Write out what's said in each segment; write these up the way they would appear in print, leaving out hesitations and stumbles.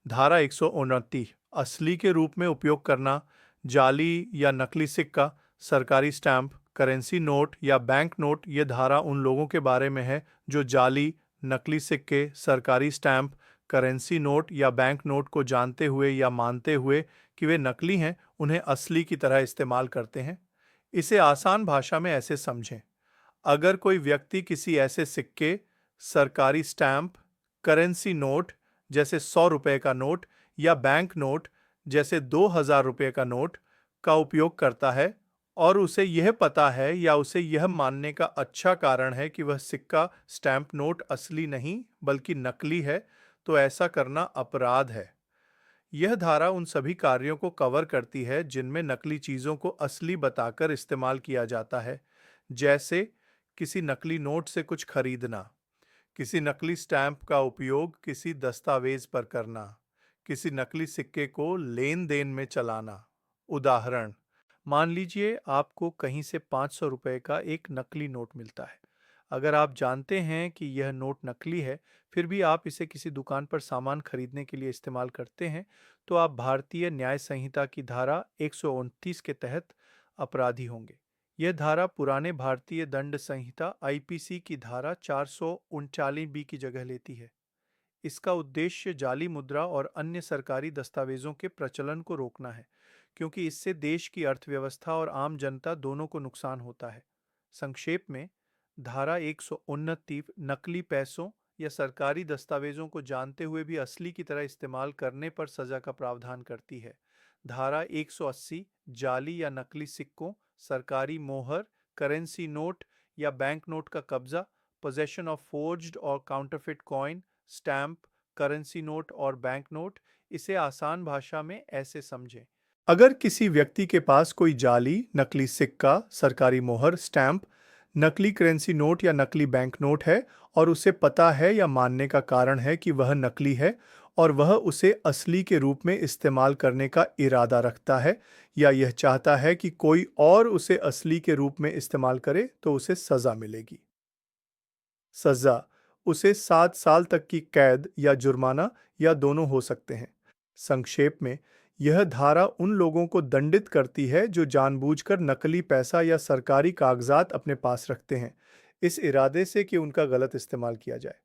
धारा 129 असली के रूप में उपयोग करना, जाली या नकली सिक्का, सरकारी स्टैंप, करेंसी नोट या बैंक नोट। ये धारा उन लोगों के बारे में है जो जाली, नकली सिक्के, सरकारी स्टैंप, करेंसी नोट या बैंक नोट को जानते हुए या मानते हुए कि वे नकली हैं, उन्हें असली की तरह इस्तेमाल करते हैं। इसे आसान भाषा में ऐसे समझें। अगर कोई व्यक्ति किसी ऐसे सिक्के, सरकारी स्टैंप, करेंसी नोट जैसे 100 रुपए का नोट या बैंक नोट जैसे 2000 रुपए का नोट का उपयोग करता है और उसे यह पता है या उसे यह मानने का अच्छा कारण है कि वह सिक्का, स्टैंप नोट असली नहीं बल्कि नकली है, तो ऐसा करना अपराध है। यह धारा उन सभी कार्यों को कवर करती है जिनमें नकली चीजों को असली बताकर इस्तेमाल किया जाता है, जैसे किसी नकली नोट से कुछ खरीदना, किसी नकली स्टैंप का उपयोग किसी दस्तावेज पर करना, किसी नकली सिक्के को लेन देन में चलाना। उदाहरण, मान लीजिए आपको कहीं से 500 रुपए का एक नकली नोट मिलता है। अगर आप जानते हैं कि यह नोट नकली है, फिर भी आप इसे किसी दुकान पर सामान खरीदने के लिए इस्तेमाल करते हैं, तो आप भारतीय न्याय संहिता की धारा 129 के तहत अपराधी होंगे। यह धारा पुराने भारतीय दंड संहिता आईपीसी की धारा 439 बी की जगह लेती है। इसका उद्देश्य जाली मुद्रा और अन्य सरकारी दस्तावेजों के प्रचलन को रोकना है, क्योंकि इससे देश की अर्थव्यवस्था और आम जनता दोनों को नुकसान होता है। संक्षेप में, धारा 129 नकली पैसों या सरकारी दस्तावेजों को जानते हुए भी असली की तरह इस्तेमाल करने पर सजा का प्रावधान करती है। धारा 180 जाली या नकली सिक्कों, सरकारी मोहर, करेंसी नोट या बैंक नोट का कब्जा, पोजेशन ऑफ फोर्ज्ड और counterfeit coin, stamp, currency note और बैंक नोट। इसे आसान भाषा में ऐसे समझें। अगर किसी व्यक्ति के पास कोई जाली, नकली सिक्का, सरकारी मोहर, स्टैंप, नकली करेंसी नोट या नकली बैंक नोट है और उसे पता है या मानने का कारण है कि वह नकली है और वह उसे असली के रूप में इस्तेमाल करने का इरादा रखता है या यह चाहता है कि कोई और उसे असली के रूप में इस्तेमाल करे, तो उसे सजा मिलेगी। सजा उसे 7 साल तक की कैद या जुर्माना या दोनों हो सकते हैं। संक्षेप में, यह धारा उन लोगों को दंडित करती है जो जानबूझकर नकली पैसा या सरकारी कागजात अपने पास रखते हैं, इस इरादे से कि उनका गलत इस्तेमाल किया जाए।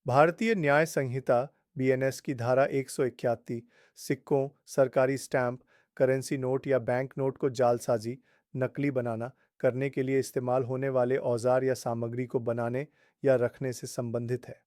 भारतीय न्याय संहिता बीएनएस की धारा 181 सिक्कों, सरकारी स्टैंप, करेंसी नोट या बैंक नोट को जालसाजी, नकली बनाना करने के लिए इस्तेमाल होने वाले औजार या सामग्री को बनाने या रखने से संबंधित है।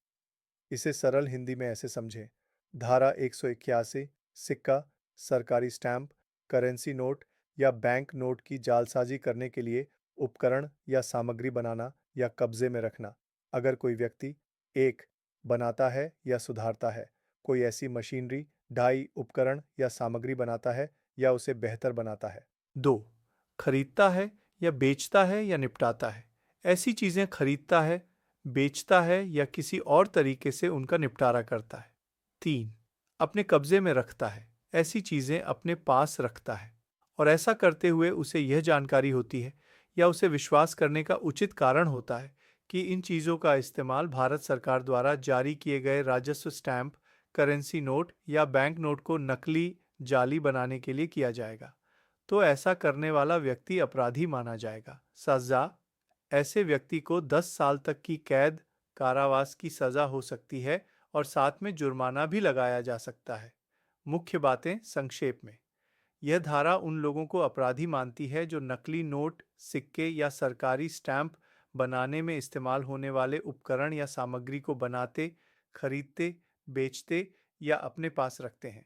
इसे सरल हिंदी में ऐसे समझें। धारा 181 सिक्का, सरकारी स्टैंप, करेंसी नोट या बैंक नोट की जालसाजी करने के लिए उपकरण या सामग्री बनाना या कब्जे में रखना। अगर कोई व्यक्ति एक बनाता है या सुधारता है, कोई ऐसी मशीनरी, ढाई, उपकरण या सामग्री बनाता है या उसे बेहतर बनाता है। 2 खरीदता है या बेचता है या निपटाता है, ऐसी चीजें खरीदता है, बेचता है या किसी और तरीके से उनका निपटारा करता है। 3 अपने कब्जे में रखता है, ऐसी चीजें अपने पास रखता है और ऐसा करते हुए उसे यह जानकारी होती है या उसे विश्वास करने का उचित कारण होता है कि इन चीजों का इस्तेमाल भारत सरकार द्वारा जारी किए गए राजस्व स्टैंप, करेंसी नोट या बैंक नोट को नकली, जाली बनाने के लिए किया जाएगा, तो ऐसा करने वाला व्यक्ति अपराधी माना जाएगा। सजा ऐसे व्यक्ति को 10 साल तक की कैद, कारावास की सजा हो सकती है और साथ में जुर्माना भी लगाया जा सकता है। मुख्य बातें संक्षेप में, यह धारा उन लोगों को अपराधी मानती है जो नकली नोट, सिक्के या सरकारी स्टैंप बनाने में इस्तेमाल होने वाले उपकरण या सामग्री को बनाते, खरीदते, बेचते या अपने पास रखते हैं।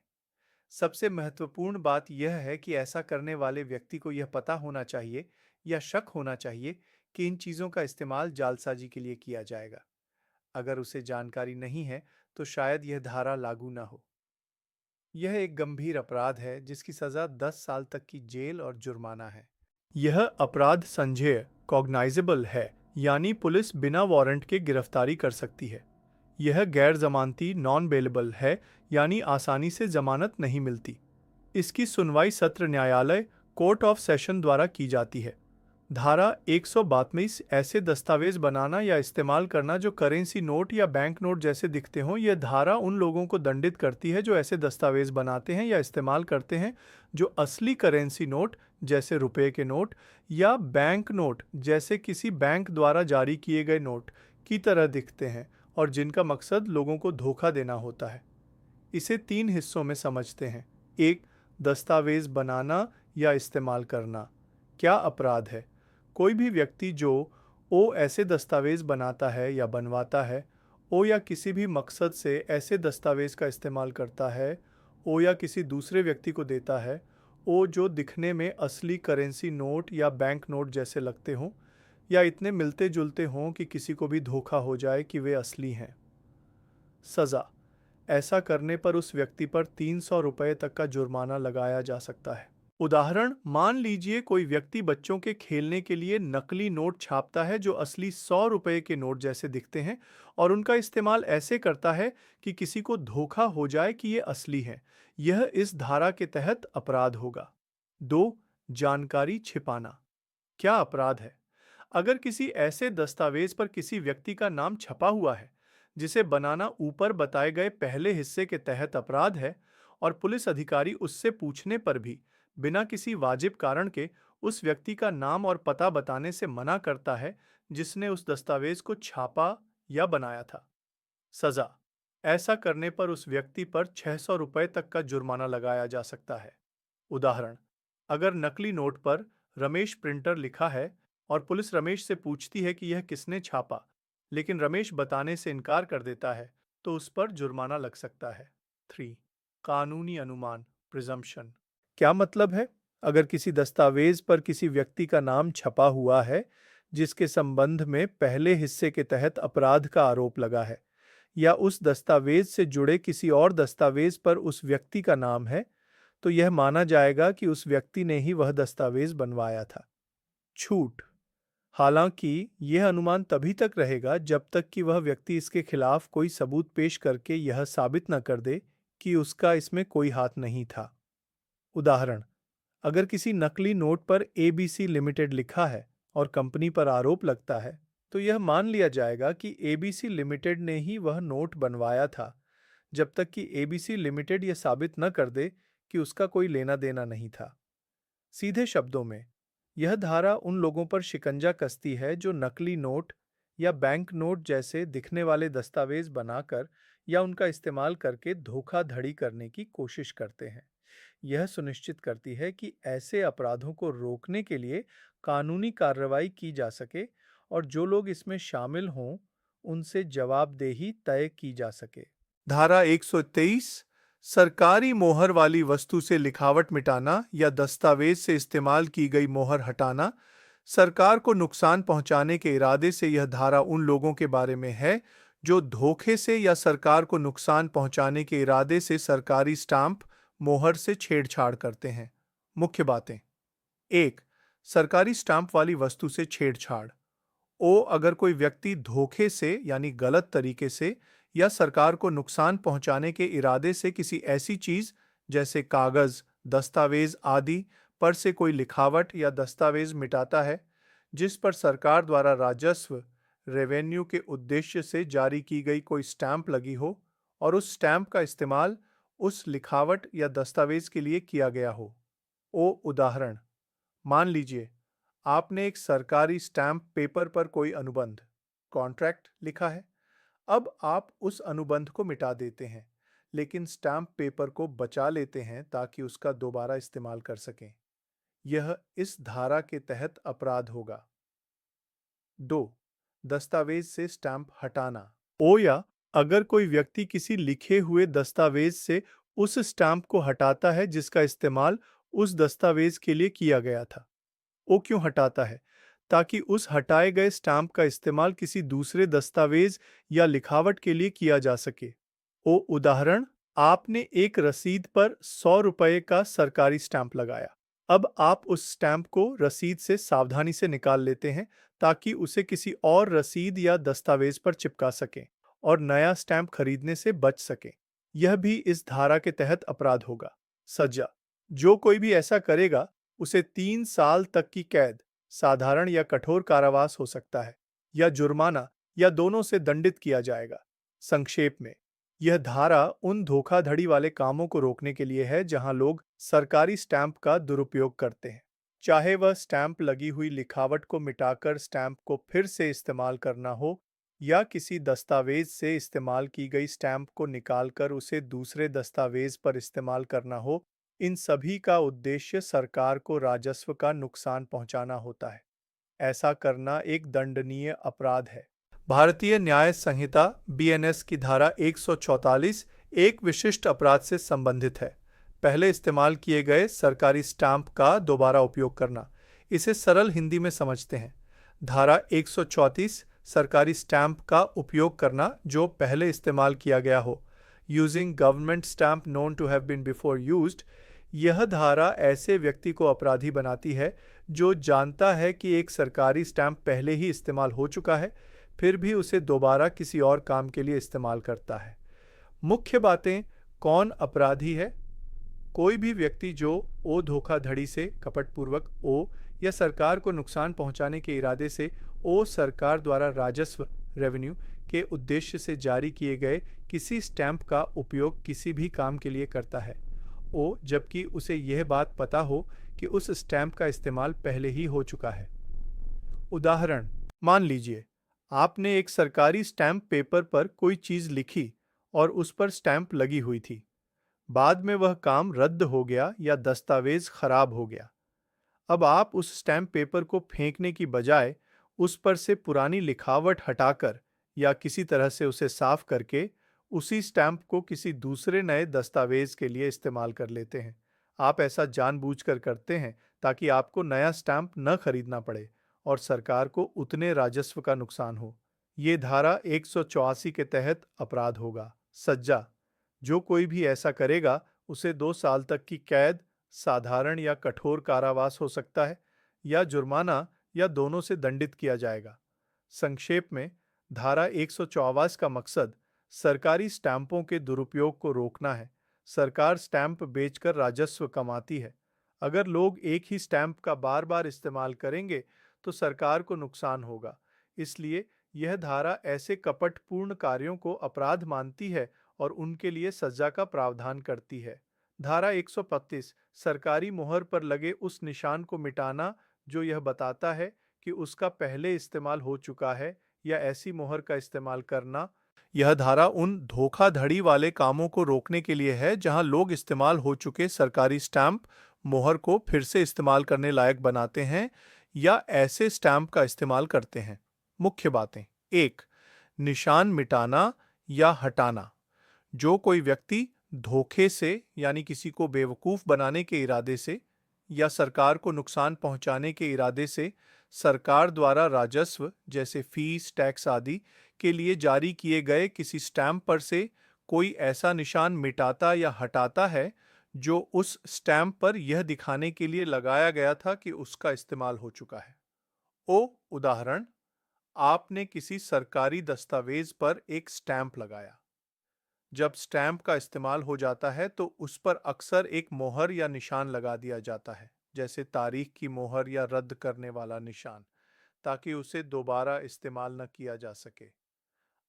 सबसे महत्वपूर्ण बात यह है कि ऐसा करने वाले व्यक्ति को यह पता होना चाहिए या शक होना चाहिए कि इन चीज़ों का इस्तेमाल जालसाजी के लिए किया जाएगा। अगर उसे जानकारी नहीं है, तो शायद यह धारा लागू न हो। यह एक गंभीर अपराध है जिसकी सजा 10 साल तक की जेल और जुर्माना है। यह अपराध संज्ञेय कॉग्नाइजेबल है, यानी पुलिस बिना वारंट के गिरफ्तारी कर सकती है। यह गैर जमानती नॉन बेलेबल है, यानी आसानी से जमानत नहीं मिलती। इसकी सुनवाई सत्र न्यायालय कोर्ट ऑफ सेशन द्वारा की जाती है। धारा 122 ऐसे दस्तावेज बनाना या इस्तेमाल करना जो करेंसी नोट या बैंक नोट जैसे दिखते हों। यह धारा उन लोगों को दंडित करती है जो ऐसे दस्तावेज बनाते हैं या इस्तेमाल करते हैं जो असली करेंसी नोट जैसे रुपए के नोट या बैंक नोट जैसे किसी बैंक द्वारा जारी किए गए नोट की तरह दिखते हैं और जिनका मकसद लोगों को धोखा देना होता है। इसे 3 हिस्सों में समझते हैं। एक, दस्तावेज बनाना या इस्तेमाल करना। क्या अपराध है? कोई भी व्यक्ति जो ओ ऐसे दस्तावेज बनाता है या बनवाता है, ओ या किसी भी मकसद से ऐसे दस्तावेज का इस्तेमाल करता है, ओ या किसी दूसरे व्यक्ति को देता है, ओ जो दिखने में असली करेंसी नोट या बैंक नोट जैसे लगते हों या इतने मिलते जुलते हों कि किसी को भी धोखा हो जाए कि वे असली हैं। सज़ा, ऐसा करने पर उस व्यक्ति पर 300 रुपये तक का जुर्माना लगाया जा सकता है। उदाहरण, मान लीजिए कोई व्यक्ति बच्चों के खेलने के लिए नकली नोट छापता है जो असली 100 रुपये के नोट जैसे दिखते हैं और उनका इस्तेमाल ऐसे करता है कि किसी को धोखा हो जाए कि ये असली हैं। यह इस धारा के तहत अपराध होगा। 2, जानकारी छिपाना। क्या अपराध है? अगर किसी ऐसे दस्तावेज पर किसी व्यक्ति का नाम छपा हुआ है जिसे बनाना ऊपर बताए गए पहले हिस्से के तहत अपराध है और पुलिस अधिकारी उससे पूछने पर भी बिना किसी वाजिब कारण के उस व्यक्ति का नाम और पता बताने से मना करता है जिसने उस दस्तावेज को छापा या बनाया था। सजा, ऐसा करने पर उस व्यक्ति पर 600 रुपये तक का जुर्माना लगाया जा सकता है। उदाहरण, अगर नकली नोट पर रमेश प्रिंटर लिखा है और पुलिस रमेश से पूछती है कि यह किसने छापा, लेकिन रमेश बताने से इनकार कर देता है, तो उस पर जुर्माना लग सकता है। 3, कानूनी अनुमान प्रिजम्पशन। क्या मतलब है? अगर किसी दस्तावेज पर किसी व्यक्ति का नाम छपा हुआ है जिसके संबंध में पहले हिस्से के तहत अपराध का आरोप लगा है या उस दस्तावेज से जुड़े किसी और दस्तावेज पर उस व्यक्ति का नाम है, तो यह माना जाएगा कि उस व्यक्ति ने ही वह दस्तावेज बनवाया था। छूट, हालांकि यह अनुमान तभी तक रहेगा जब तक कि वह व्यक्ति इसके खिलाफ कोई सबूत पेश करके यह साबित न कर दे कि उसका इसमें कोई हाथ नहीं था। उदाहरण, अगर किसी नकली नोट पर एबीसी लिमिटेड लिखा है और कंपनी पर आरोप लगता है, तो यह मान लिया जाएगा कि एबीसी लिमिटेड ने ही वह नोट बनवाया था, जब तक कि एबीसी लिमिटेड यह साबित न कर दे कि उसका कोई लेना देना नहीं था। सीधे शब्दों में, यह धारा उन लोगों पर शिकंजा कसती है जो नकली नोट या बैंक नोट जैसे दिखने वाले दस्तावेज बनाकर या उनका इस्तेमाल करके धोखाधड़ी करने की कोशिश करते हैं। यह सुनिश्चित करती है कि ऐसे अपराधों को रोकने के लिए कानूनी कार्रवाई की जा सके और जो लोग इसमें शामिल हों, उनसे जवाबदेही तय की जा सके। धारा 123, सरकारी मोहर वाली वस्तु से लिखावट मिटाना या दस्तावेज से इस्तेमाल की गई मोहर हटाना। सरकार को नुकसान पहुंचाने के इरादे से यह धारा उन लोगों के बारे में है जो धोखे से या सरकार को नुकसान पहुंचाने के इरादे से सरकारी स्टाम्प मोहर से छेड़छाड़ करते हैं। मुख्य बातें। 1, सरकारी स्टाम्प वाली वस्तु से छेड़छाड़। ओ, अगर कोई व्यक्ति धोखे से यानी गलत तरीके से या सरकार को नुकसान पहुंचाने के इरादे से किसी ऐसी चीज जैसे कागज, दस्तावेज आदि पर से कोई लिखावट या दस्तावेज मिटाता है जिस पर सरकार द्वारा राजस्व रेवेन्यू के उद्देश्य से जारी की गई कोई स्टैंप लगी हो और उस स्टैंप का इस्तेमाल उस लिखावट या दस्तावेज के लिए किया गया हो। ओ, उदाहरण, मान लीजिए आपने एक सरकारी स्टैंप पेपर पर कोई अनुबंध कॉन्ट्रैक्ट लिखा है। अब आप उस अनुबंध को मिटा देते हैं, लेकिन स्टैम्प पेपर को बचा लेते हैं ताकि उसका दोबारा इस्तेमाल कर सकें। यह इस धारा के तहत अपराध होगा। 2, दस्तावेज से स्टैम्प हटाना। ओ, या अगर कोई व्यक्ति किसी लिखे हुए दस्तावेज से उस स्टैम्प को हटाता है जिसका इस्तेमाल उस दस्तावेज के लिए किया गया था। वो क्यों हटाता है? ताकि उस हटाए गए स्टैम्प का इस्तेमाल किसी दूसरे दस्तावेज या लिखावट के लिए किया जा सके। ओ, उदाहरण, आपने एक रसीद पर 100 रुपये का सरकारी स्टैंप लगाया। अब आप उस स्टैंप को रसीद से सावधानी से निकाल लेते हैं ताकि उसे किसी और रसीद या दस्तावेज पर चिपका सकें और नया स्टैंप खरीदने से बच सकें। यह भी इस धारा के तहत अपराध होगा। सजा, जो कोई भी ऐसा करेगा उसे 3 साल तक की कैद, साधारण या कठोर कारावास हो सकता है, या जुर्माना, या दोनों से दंडित किया जाएगा। संक्षेप में, यह धारा उन धोखाधड़ी वाले कामों को रोकने के लिए है जहां लोग सरकारी स्टैंप का दुरुपयोग करते हैं, चाहे वह स्टैंप लगी हुई लिखावट को मिटाकर स्टैंप को फिर से इस्तेमाल करना हो, या किसी दस्तावेज से इस्तेमाल की गई स्टैंप को निकालकर उसे दूसरे दस्तावेज पर इस्तेमाल करना हो। इन सभी का उद्देश्य सरकार को राजस्व का नुकसान पहुंचाना होता है। ऐसा करना एक दंडनीय अपराध है। भारतीय न्याय संहिता बीएनएस की धारा 144 एक विशिष्ट अपराध से संबंधित है। पहले इस्तेमाल किए गए सरकारी स्टैंप का दोबारा उपयोग करना। इसे सरल हिंदी में समझते हैं। धारा 134 सरकारी स्टैंप का उपयोग करना जो पहले इस्तेमाल किया गया हो। Using government stamp known to have been before used. यह धारा ऐसे व्यक्ति को अपराधी बनाती है जो जानता है कि एक सरकारी स्टैंप पहले ही इस्तेमाल हो चुका है, फिर भी उसे दोबारा किसी और काम के लिए इस्तेमाल करता है। मुख्य बातें: कौन अपराधी है? कोई भी व्यक्ति जो ओ धोखाधड़ी से, कपटपूर्वक ओ, या सरकार को नुकसान पहुंचाने के इरादे से ओ सरकार द्वारा राजस्व रेवेन्यू के उद्देश्य से जारी किए गए किसी स्टैंप का उपयोग किसी भी काम के लिए करता है। ओ, जबकि उसे यह बात पता हो कि उस स्टैंप का इस्तेमाल पहले ही हो चुका है। उदाहरण: मान लीजिए आपने एक सरकारी स्टैंप पेपर पर कोई चीज लिखी और उस पर स्टैंप लगी हुई थी। बाद में वह काम रद्द हो गया या दस्तावेज खराब हो गया। अब आप उस स्टैंप पेपर को फेंकने की बजाय उस पर से पुरानी लिखावट हटाकर या किसी तरह से उसे साफ करके उसी स्टैंप को किसी दूसरे नए दस्तावेज के लिए इस्तेमाल कर लेते हैं। आप ऐसा जानबूझकर करते हैं ताकि आपको नया स्टैंप न खरीदना पड़े और सरकार को उतने राजस्व का नुकसान हो। ये धारा 184 के तहत अपराध होगा। सज्जा: जो कोई भी ऐसा करेगा उसे 2 साल तक की कैद, साधारण या कठोर कारावास हो सकता है, या जुर्माना, या दोनों से दंडित किया जाएगा। संक्षेप में, धारा 144 का मकसद सरकारी स्टैंपों के दुरुपयोग को रोकना है। सरकार स्टैंप बेचकर राजस्व कमाती है। अगर लोग एक ही स्टैंप का बार बार इस्तेमाल करेंगे तो सरकार को नुकसान होगा। इसलिए यह धारा ऐसे कपटपूर्ण कार्यों को अपराध मानती है और उनके लिए सजा का प्रावधान करती है। धारा 135 सरकारी मोहर पर लगे उस निशान को मिटाना जो यह बताता है कि उसका पहले इस्तेमाल हो चुका है, या ऐसी मोहर का इस्तेमाल करना। यह धारा उन धोखाधड़ी वाले कामों को रोकने के लिए है जहां लोग इस्तेमाल हो चुके सरकारी स्टैंप मोहर को फिर से इस्तेमाल करने लायक बनाते हैं या ऐसे स्टैंप का इस्तेमाल करते हैं। मुख्य बातें: 1. निशान मिटाना या हटाना। जो कोई व्यक्ति धोखे से, यानी किसी को बेवकूफ बनाने के इरादे से या सरकार को नुकसान पहुंचाने के इरादे से सरकार द्वारा राजस्व जैसे फीस, टैक्स आदि के लिए जारी किए गए किसी स्टैंप पर से कोई ऐसा निशान मिटाता या हटाता है जो उस स्टैंप पर यह दिखाने के लिए लगाया गया था कि उसका इस्तेमाल हो चुका है। उदाहरण: आपने किसी सरकारी दस्तावेज पर एक स्टैंप लगाया। जब स्टैंप का इस्तेमाल हो जाता है तो उस पर अक्सर एक मोहर या निशान लगा दिया जाता है, जैसे तारीख की मोहर या रद्द करने वाला निशान, ताकि उसे दोबारा इस्तेमाल न किया जा सके।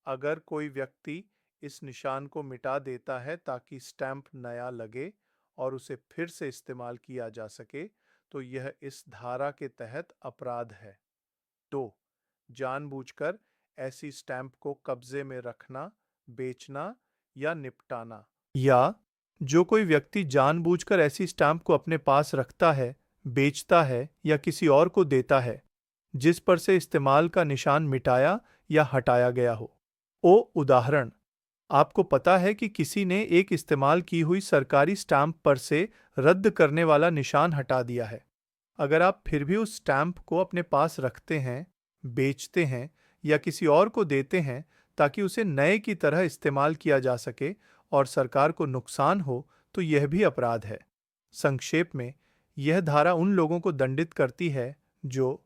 अगर कोई व्यक्ति इस निशान को मिटा देता है ताकि स्टैंप नया लगे और उसे फिर से इस्तेमाल किया जा सके, तो यह इस धारा के तहत अपराध है। 2. जानबूझकर ऐसी स्टैंप को कब्जे में रखना, बेचना या निपटाना। या जो कोई व्यक्ति जानबूझकर ऐसी स्टैंप को अपने पास रखता है, बेचता है या किसी और को देता है जिस पर से इस्तेमाल का निशान मिटाया या हटाया गया हो। उदाहरण: आपको पता है कि किसी ने एक इस्तेमाल की हुई सरकारी स्टैंप पर से रद्द करने वाला निशान हटा दिया है। अगर आप फिर भी उस स्टैंप को अपने पास रखते हैं, बेचते हैं या किसी और को देते हैं ताकि उसे नए की तरह इस्तेमाल किया जा सके और सरकार को नुकसान हो, तो यह भी अपराध है। संक्षेप में, यह धारा उन लोगों को दंडित करती है जो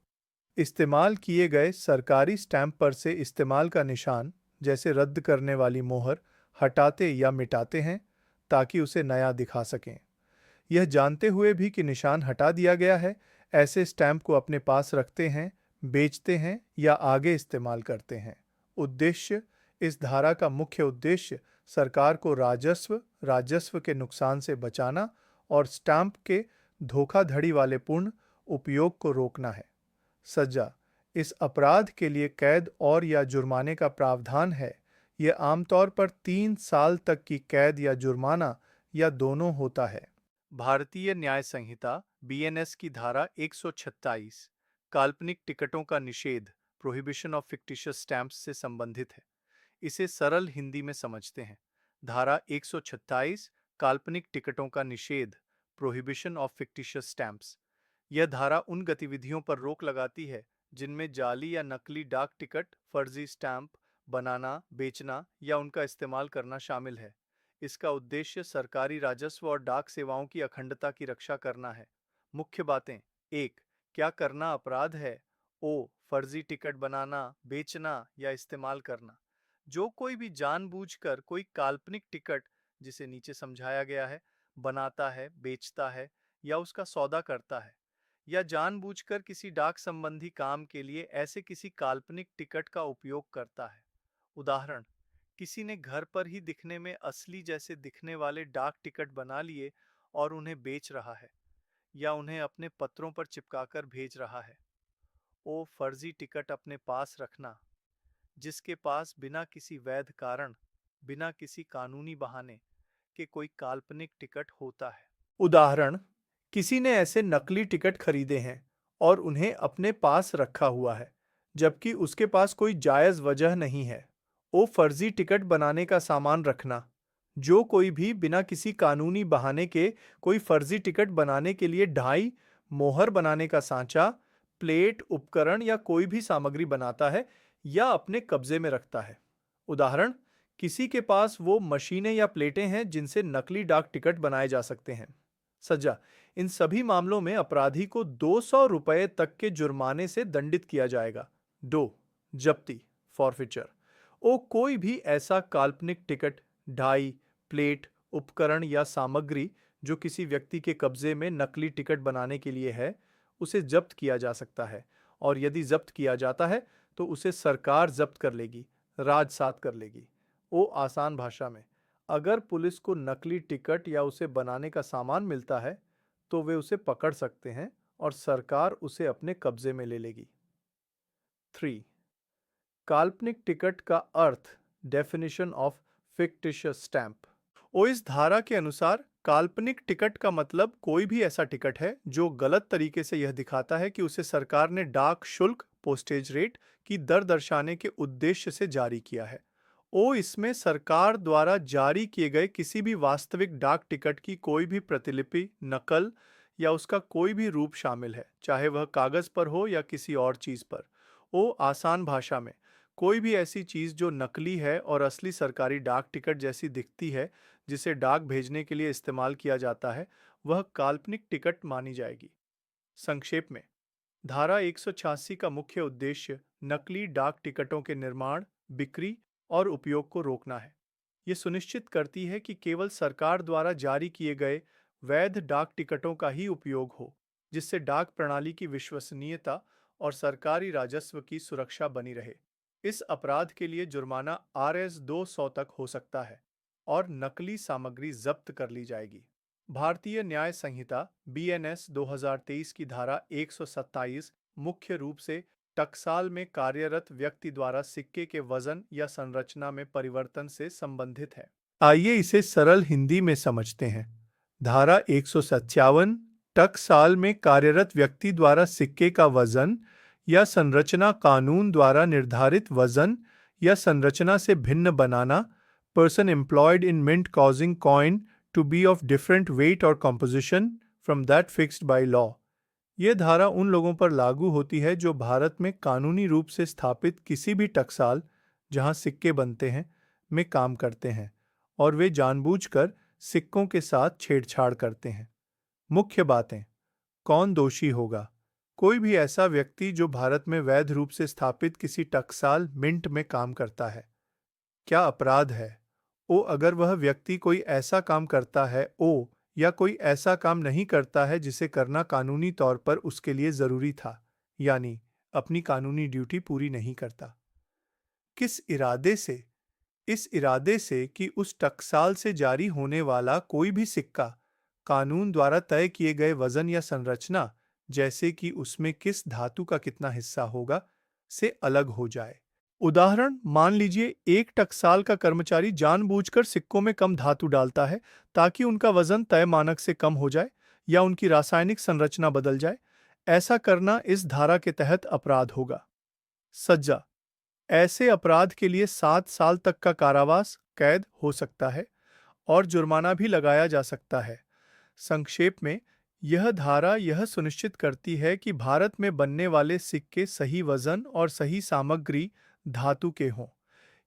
इस्तेमाल किए गए सरकारी स्टैंप पर से इस्तेमाल का निशान, जैसे रद्द करने वाली मोहर, हटाते या मिटाते हैं ताकि उसे नया दिखा सकें। यह जानते हुए भी कि निशान हटा दिया गया है, ऐसे स्टैम्प को अपने पास रखते हैं, बेचते हैं या आगे इस्तेमाल करते हैं। उद्देश्य: इस धारा का मुख्य उद्देश्य सरकार को राजस्व के नुकसान से बचाना और स्टैम्प के धोखाधड़ी वाले पूर्ण उपयोग को रोकना है। सजा: इस अपराध के लिए कैद और या जुर्माने का प्रावधान है। यह आमतौर पर 3 साल तक की कैद या जुर्माना या दोनों होता है। भारतीय न्याय संहिता बीएनएस की धारा 126 काल्पनिक टिकटों का निषेध प्रोहिबिशन ऑफ फिक्टिशियस स्टैम्प्स से संबंधित है। इसे सरल हिंदी में समझते हैं। धारा 126 काल्पनिक टिकटों का निषेध प्रोहिबिशन ऑफ फिक्टिशियस स्टैम्प्स। यह धारा उन गतिविधियों पर रोक लगाती है जिनमें जाली या नकली डाक टिकट, फर्जी स्टैंप बनाना, बेचना या उनका इस्तेमाल करना शामिल है। इसका उद्देश्य सरकारी राजस्व और डाक सेवाओं की अखंडता की रक्षा करना है। मुख्य बातें: 1. क्या करना अपराध है? ओ. फर्जी टिकट बनाना, बेचना या इस्तेमाल करना। जो कोई भी जानबूझकर कोई काल्पनिक टिकट, जिसे नीचे समझाया गया है, बनाता है, बेचता है या उसका सौदा करता है, या जानबूझकर किसी डाक संबंधी काम के लिए ऐसे किसी काल्पनिक टिकट का उपयोग करता है। उदाहरण: किसी ने घर पर ही दिखने में असली जैसे दिखने वाले डाक टिकट बना लिए और उन्हें बेच रहा है या उन्हें अपने पत्रों पर चिपकाकर भेज रहा है। ओ. फर्जी टिकट अपने पास रखना, जिसके पास बिना किसी वैध कारण, बिना किसी कानूनी बहाने के कोई काल्पनिक टिकट होता है। उदाहरण: किसी ने ऐसे नकली टिकट खरीदे हैं और उन्हें अपने पास रखा हुआ है, जबकि उसके पास कोई जायज वजह नहीं है। ओ. फर्जी टिकट बनाने का सामान रखना, जो कोई भी बिना किसी कानूनी बहाने के कोई फर्जी टिकट बनाने के लिए ढाई, मोहर बनाने का सांचा, प्लेट, उपकरण या कोई भी सामग्री बनाता है या अपने कब्जे में रखता है। उदाहरण: किसी के पास वो मशीनें या प्लेटें हैं जिनसे नकली डाक टिकट बनाए जा सकते हैं। सजा: इन सभी मामलों में अपराधी को 200 रुपये तक के जुर्माने से दंडित किया जाएगा। 2. जब्ती फॉरफिचर। ओ. कोई भी ऐसा काल्पनिक टिकट, ढाई, प्लेट, उपकरण या सामग्री जो किसी व्यक्ति के कब्जे में नकली टिकट बनाने के लिए है, उसे जब्त किया जा सकता है, और यदि जब्त किया जाता है तो उसे सरकार जब्त कर लेगी, राजसात कर लेगी। ओ. आसान भाषा में, अगर पुलिस को नकली टिकट या उसे बनाने का सामान मिलता है तो वे उसे पकड़ सकते हैं और सरकार उसे अपने कब्जे में ले लेगी। 3. काल्पनिक टिकट का अर्थ डेफिनेशन ऑफ फिक्टिशियस स्टैम्प। ओ. इस धारा के अनुसार काल्पनिक टिकट का मतलब कोई भी ऐसा टिकट है जो गलत तरीके से यह दिखाता है कि उसे सरकार ने डाक शुल्क, पोस्टेज रेट की दर दर्शाने के उद्देश्य से जारी किया है। ओ. इसमें सरकार द्वारा जारी किए गए किसी भी वास्तविक डाक टिकट की कोई भी प्रतिलिपि, नकल या उसका कोई भी रूप शामिल है, चाहे वह कागज पर हो या किसी और चीज पर। ओ. आसान भाषा में, कोई भी ऐसी चीज जो नकली है और असली सरकारी डाक टिकट जैसी दिखती है, जिसे डाक भेजने के लिए इस्तेमाल किया जाता है, वह काल्पनिक टिकट मानी जाएगी। संक्षेप में, धारा 186 का मुख्य उद्देश्य नकली डाक टिकटों के निर्माण, बिक्री और उपयोग को रोकना है। ये सुनिश्चित करती है कि केवल सरकार द्वारा जारी किए गए वैध डाक टिकटों का ही उपयोग हो, जिससे डाक प्रणाली की विश्वसनीयता और सरकारी राजस्व की सुरक्षा बनी रहे। इस अपराध के लिए जुर्माना Rs 200 तक हो सकता है और नकली सामग्री जब्त कर ली जाएगी। भारतीय न्याय संहिता बीएनएस 2023 की धारा 127 मुख्य रूप से टकसाल में कार्यरत व्यक्ति द्वारा सिक्के के वजन या संरचना में परिवर्तन से संबंधित है। आइए इसे सरल हिंदी में समझते हैं। धारा 157 टकसाल में कार्यरत व्यक्ति द्वारा सिक्के का वजन या संरचना कानून द्वारा निर्धारित वजन या संरचना से भिन्न बनाना, person employed in mint causing coin to be of different weight or composition from that fixed by law। यह धारा उन लोगों पर लागू होती है जो भारत में कानूनी रूप से स्थापित किसी भी टकसाल, जहां सिक्के बनते हैं, में काम करते हैं और वे जानबूझकर सिक्कों के साथ छेड़छाड़ करते हैं। मुख्य बातें: कौन दोषी होगा? कोई भी ऐसा व्यक्ति जो भारत में वैध रूप से स्थापित किसी टकसाल, मिंट में काम करता है। क्या अपराध है? ओ. अगर वह व्यक्ति कोई ऐसा काम करता है, ओ, या कोई ऐसा काम नहीं करता है जिसे करना कानूनी तौर पर उसके लिए जरूरी था, यानी अपनी कानूनी ड्यूटी पूरी नहीं करता। किस इरादे से? इस इरादे से कि उस टकसाल से जारी होने वाला कोई भी सिक्का कानून द्वारा तय किए गए वजन या संरचना, जैसे कि उसमें किस धातु का कितना हिस्सा होगा, से अलग हो जाए। उदाहरण, मान लीजिए एक टकसाल का कर्मचारी जानबूझकर सिक्कों में कम धातु डालता है ताकि उनका वजन तय मानक से कम हो जाए या उनकी रासायनिक संरचना बदल जाए। ऐसा करना इस धारा के तहत अपराध होगा। सजा। ऐसे अपराध के लिए 7 साल तक का कारावास, कैद हो सकता है और जुर्माना भी लगाया जा सकता है। संक्षेप में, यह धारा यह सुनिश्चित करती है कि भारत में बनने वाले सिक्के सही वजन और सही सामग्री धातु के हों।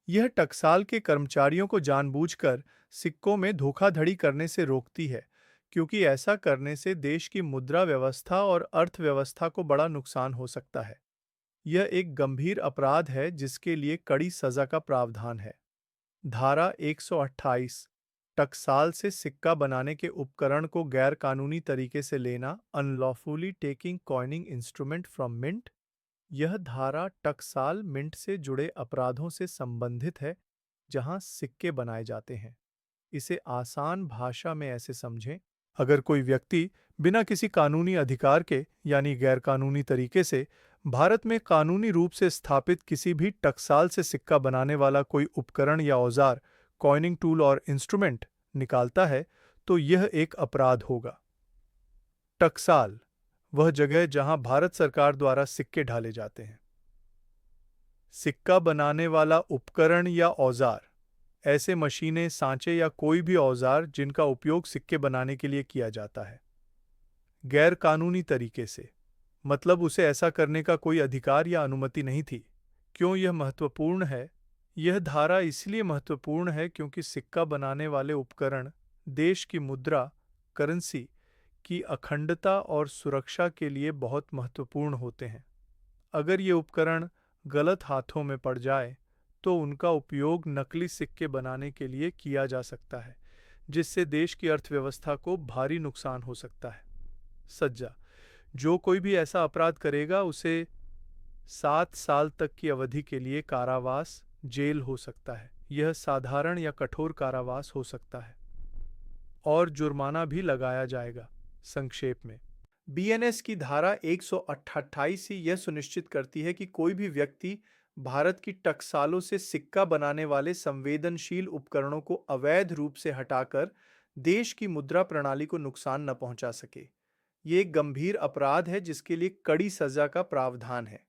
यह टकसाल के कर्मचारियों को जानबूझकर सिक्कों में धोखाधड़ी करने से रोकती है, क्योंकि ऐसा करने से देश की मुद्रा व्यवस्था और अर्थव्यवस्था को बड़ा नुकसान हो सकता है। यह एक गंभीर अपराध है जिसके लिए कड़ी सजा का प्रावधान है। धारा 128, टकसाल से सिक्का बनाने के उपकरण को गैर कानूनी तरीके से लेना, unlawfully taking coining instrument from mint. यह धारा टकसाल मिंट से जुड़े अपराधों से संबंधित है जहां सिक्के बनाए जाते हैं। इसे आसान भाषा में ऐसे समझें, अगर कोई व्यक्ति बिना किसी कानूनी अधिकार के यानी गैरकानूनी तरीके से भारत में कानूनी रूप से स्थापित किसी भी टकसाल से सिक्का बनाने वाला कोई उपकरण या औजार, कॉइनिंग टूल और इंस्ट्रूमेंट निकालता है, तो यह एक अपराध होगा। टकसाल वह जगह जहां भारत सरकार द्वारा सिक्के ढाले जाते हैं। सिक्का बनाने वाला उपकरण या औजार, ऐसे मशीनें, सांचे या कोई भी औजार जिनका उपयोग सिक्के बनाने के लिए किया जाता है। गैर कानूनी तरीके से मतलब उसे ऐसा करने का कोई अधिकार या अनुमति नहीं थी। क्यों यह महत्वपूर्ण है? यह धारा इसलिए महत्वपूर्ण है क्योंकि सिक्का बनाने वाले उपकरण देश की मुद्रा, करेंसी की अखंडता और सुरक्षा के लिए बहुत महत्वपूर्ण होते हैं। अगर ये उपकरण गलत हाथों में पड़ जाए तो उनका उपयोग नकली सिक्के बनाने के लिए किया जा सकता है, जिससे देश की अर्थव्यवस्था को भारी नुकसान हो सकता है। सजा। जो कोई भी ऐसा अपराध करेगा उसे 7 साल तक की अवधि के लिए कारावास, जेल हो सकता है। यह साधारण या कठोर कारावास हो सकता है और जुर्माना भी लगाया जाएगा। संक्षेप में, बीएनएस की धारा 128 ही यह सुनिश्चित करती है कि कोई भी व्यक्ति भारत की टकसालों से सिक्का बनाने वाले संवेदनशील उपकरणों को अवैध रूप से हटाकर देश की मुद्रा प्रणाली को नुकसान न पहुंचा सके। ये एक गंभीर अपराध है जिसके लिए कड़ी सजा का प्रावधान है।